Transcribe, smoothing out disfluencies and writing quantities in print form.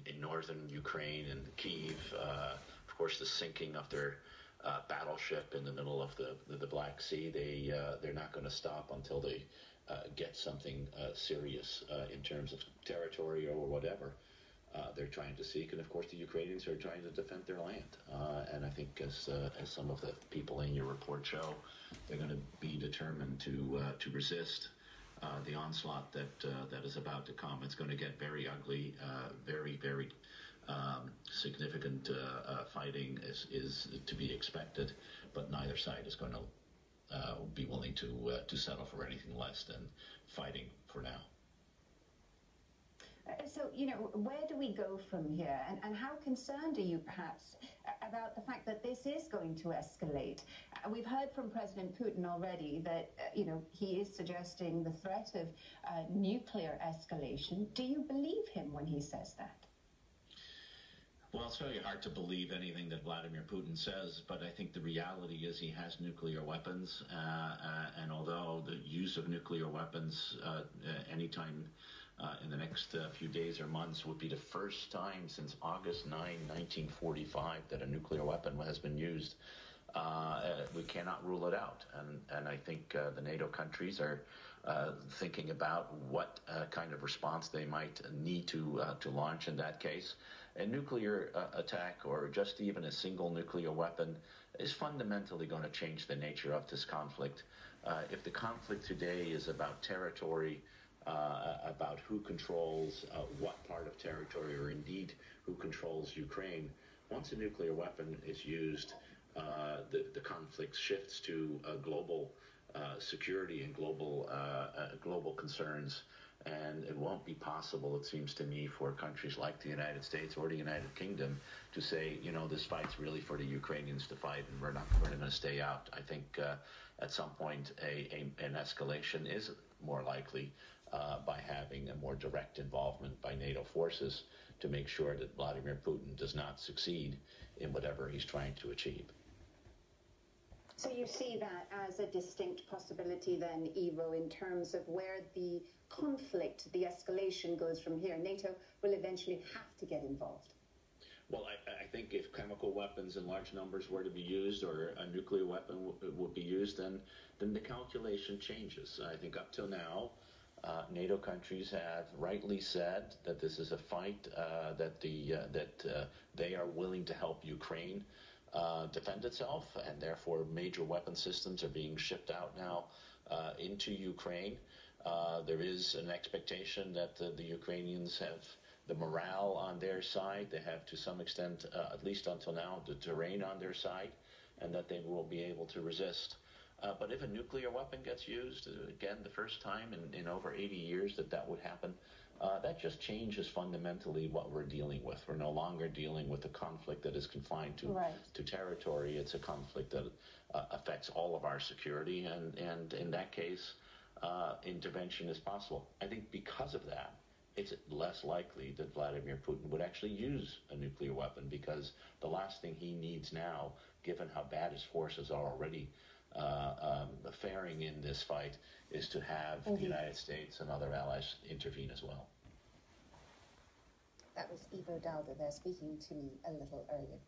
in northern Ukraine and Kyiv. Of course, the sinking of their battleship in the middle of the Black Sea. They're not going to stop until they get something serious in terms of territory or whatever they're trying to seek. And of course, the Ukrainians are trying to defend their land. And I think, as some of the people in your report show, they're going to be determined to resist the onslaught that is about to come. It's going to get very ugly, very significant fighting is to be expected, but neither side is going to be willing to settle for anything less than fighting for now. So, where do we go from here? And how concerned are you, perhaps, about the fact that this is going to escalate? We've heard from President Putin already that, he is suggesting the threat of nuclear escalation. Do you believe him when he says that? Well, it's very hard to believe anything that Vladimir Putin says, but I think the reality is he has nuclear weapons, and although the use of nuclear weapons anytime in the next few days or months would be the first time since August 9, 1945 that a nuclear weapon has been used, we cannot rule it out. And I think the NATO countries are thinking about what kind of response they might need to launch in that case. A nuclear attack, or just even a single nuclear weapon, is fundamentally going to change the nature of this conflict. If the conflict today is about territory, about who controls what part of territory, or indeed who controls Ukraine, once a nuclear weapon is used, the conflict shifts to global security and global concerns. And it won't be possible, it seems to me, for countries like the United States or the United Kingdom to say, this fight's really for the Ukrainians to fight, and we're going to stay out. I think at some point an escalation is more likely by having a more direct involvement by NATO forces to make sure that Vladimir Putin does not succeed in whatever he's trying to achieve. So you see that as a distinct possibility then, Ivo, in terms of where the conflict, the escalation goes from here. NATO will eventually have to get involved. Well, I think if chemical weapons in large numbers were to be used, or a nuclear weapon would be used, then the calculation changes. I think up till now, NATO countries have rightly said that this is a fight that they are willing to help Ukraine defend itself, and therefore major weapon systems are being shipped out now into Ukraine. There is an expectation that the Ukrainians have the morale on their side. They have, to some extent, at least until now, the terrain on their side, and that they will be able to resist. But if a nuclear weapon gets used, again, the first time in over 80 years that would happen, that just changes fundamentally what we're dealing with. We're no longer dealing with a conflict that is confined to territory. It's a conflict that affects all of our security, and in that case, intervention is possible. I think because of that, it's less likely that Vladimir Putin would actually use a nuclear weapon, because the last thing he needs now, given how bad his forces are already faring in this fight, is to have the United States and other allies intervene as well. That was Ivo Dalda there speaking to me a little earlier.